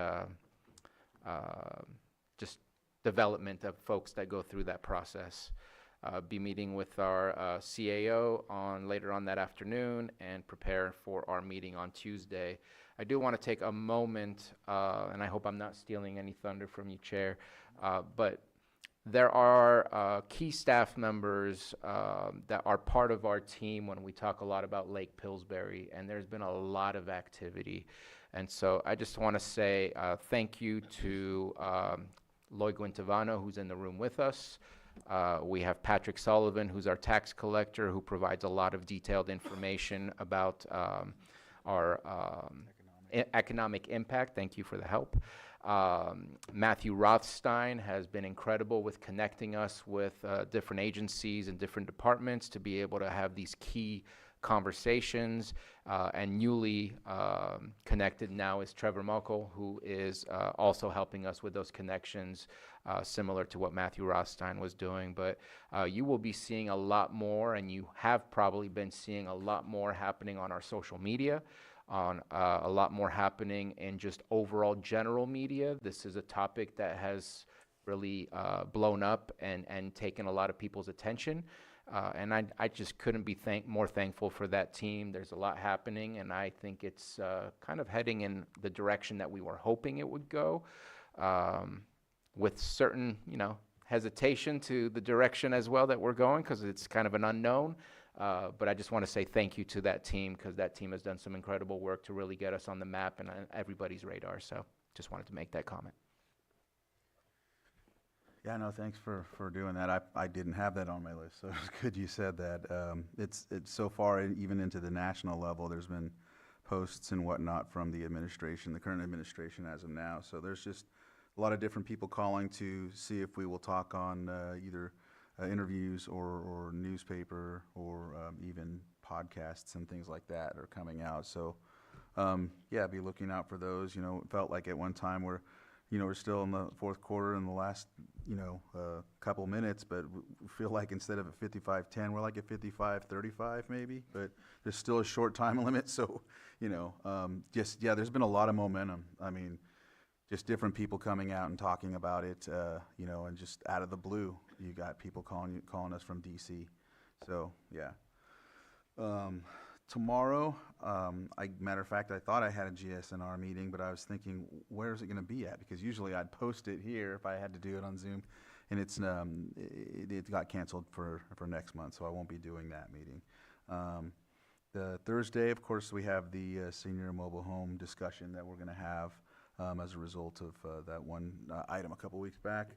just development of folks that go through that process. Be meeting with our CAO later on that afternoon and prepare for our meeting on Tuesday. I do want to take a moment, and I hope I'm not stealing any thunder from you, Chair, but there are key staff members that are part of our team when we talk a lot about Lake Pillsbury, and there's been a lot of activity. And so I just want to say thank you to Lloyd Guintavano, who's in the room with us. We have Patrick Sullivan, who's our tax collector, who provides a lot of detailed information about our economic impact. Thank you for the help. Matthew Rothstein has been incredible with connecting us with different agencies and different departments to be able to have these key conversations. And newly connected now is Trevor Muckle, who is also helping us with those connections, similar to what Matthew Rothstein was doing. But you will be seeing a lot more, and you have probably been seeing a lot more happening on our social media, on a lot more happening in just overall general media. This is a topic that has really blown up and taken a lot of people's attention. And I just couldn't be more thankful for that team. There's a lot happening, and I think it's kind of heading in the direction that we were hoping it would go, with certain, hesitation to the direction as well that we're going, because it's kind of an unknown. But I just want to say thank you to that team, because that team has done some incredible work to really get us on the map and on everybody's radar. So just wanted to make that comment. Yeah, no, thanks for doing that. I didn't have that on my list, so it's good you said that. It's so far, even into the national level, there's been posts and whatnot from the administration, the current administration as of now. So there's just a lot of different people calling to see if we will talk on either interviews or newspaper or even podcasts and things like that are coming out. So yeah, be looking out for those. It felt like at one time we're still in the fourth quarter in the last, couple minutes, but we feel like instead of a 55-10, we're like a 55-35 maybe, but there's still a short time limit. So, there's been a lot of momentum. I mean, just different people coming out and talking about it, and just out of the blue, you got people calling us from DC. So, yeah. Tomorrow, matter of fact, I thought I had a GSNR meeting, but I was thinking, where is it going to be at? Because usually I'd post it here if I had to do it on Zoom, and it got canceled for next month, so I won't be doing that meeting. The Thursday, of course, we have the senior mobile home discussion that we're going to have as a result of that one item a couple weeks back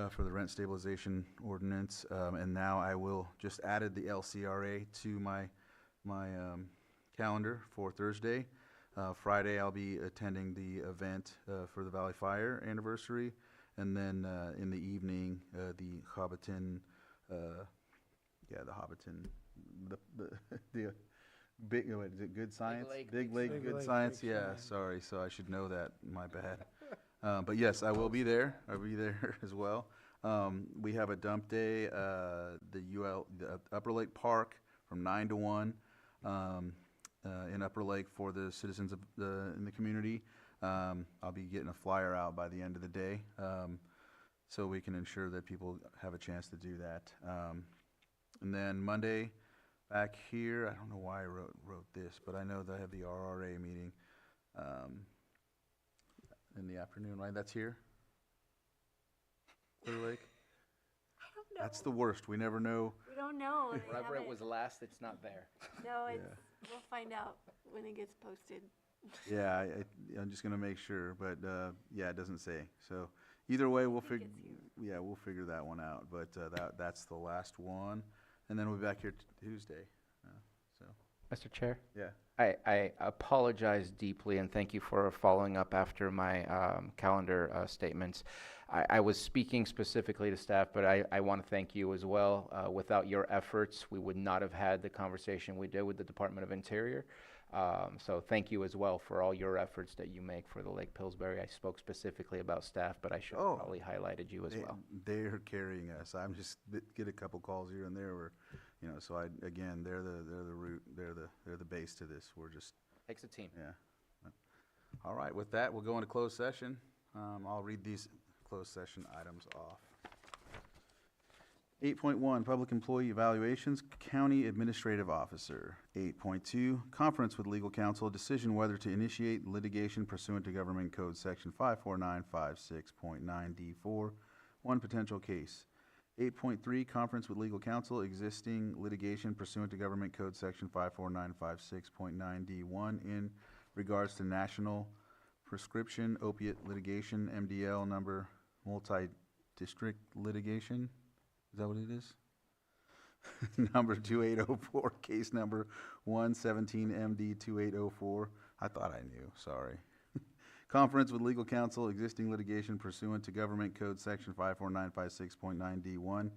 for the rent stabilization ordinance, and now I will just added the LCRA to my calendar for Thursday. Friday, I'll be attending the event for the Valley Fire anniversary, and then in the evening, the Hobbiton, the big, what is it, Good Science? Big Lake Good Science, yeah, sorry, so I should know that, my bad. But yes, I will be there, I'll be there as well. We have a dump day, the Upper Lake Park from 9 to 1. In Upper Lake for the citizens in the community. I'll be getting a flyer out by the end of the day, so we can ensure that people have a chance to do that. And then Monday, back here, I don't know why I wrote this, but I know that I have the RRA meeting in the afternoon, right? That's here? Clear Lake? I don't know. That's the worst. We never know. We don't know. They Wherever it haven't- was last, it's not there. No, we'll find out when it gets posted. Yeah, I'm just gonna make sure, but yeah, it doesn't say. So either way, we'll figure. Yeah, we'll figure that one out. But that's the last one, and then we'll be back here Tuesday. So. Mr. Chair? Yeah. I apologize deeply, and thank you for following up after my calendar statements. I was speaking specifically to staff, but I want to thank you as well. Without your efforts, we would not have had the conversation we did with the Department of Interior. So thank you as well for all your efforts that you make for the Lake Pillsbury. I spoke specifically about staff, but I should have probably highlighted you as well. They're carrying us. I'm just get a couple calls here and there where, so they're the root, they're the base to this. We're just Takes a team. Yeah. All right, with that, we'll go into closed session. I'll read these closed session items off. 8.1, Public Employee Evaluations, County Administrative Officer. 8.2, Conference with Legal Counsel, decision whether to initiate litigation pursuant to Government Code Section 54956.9D4, one potential case. 8.3, Conference with Legal Counsel, existing litigation pursuant to Government Code Section 54956.9D1 in regards to National Prescription Opiate Litigation, MDL number multi-district litigation. Is that what it is? number 2804, case number 117MD2804. I thought I knew, sorry. Conference with legal counsel, existing litigation pursuant to Government Code Section 54956.9D1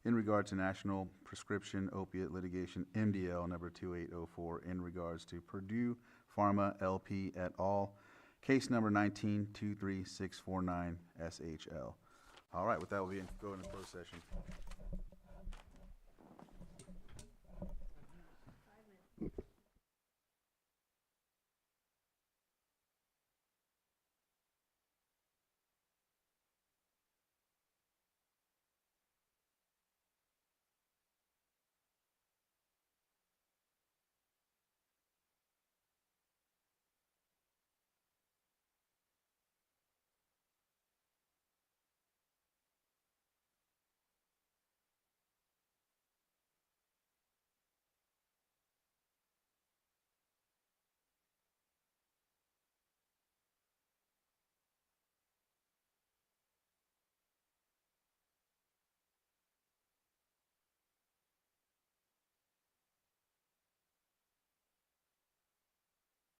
in regard to National Prescription Opiate Litigation, MDL number 2804, in regards to Purdue Pharma LP et al., case number 1923649 SHL. All right, with that, we'll go into closed session.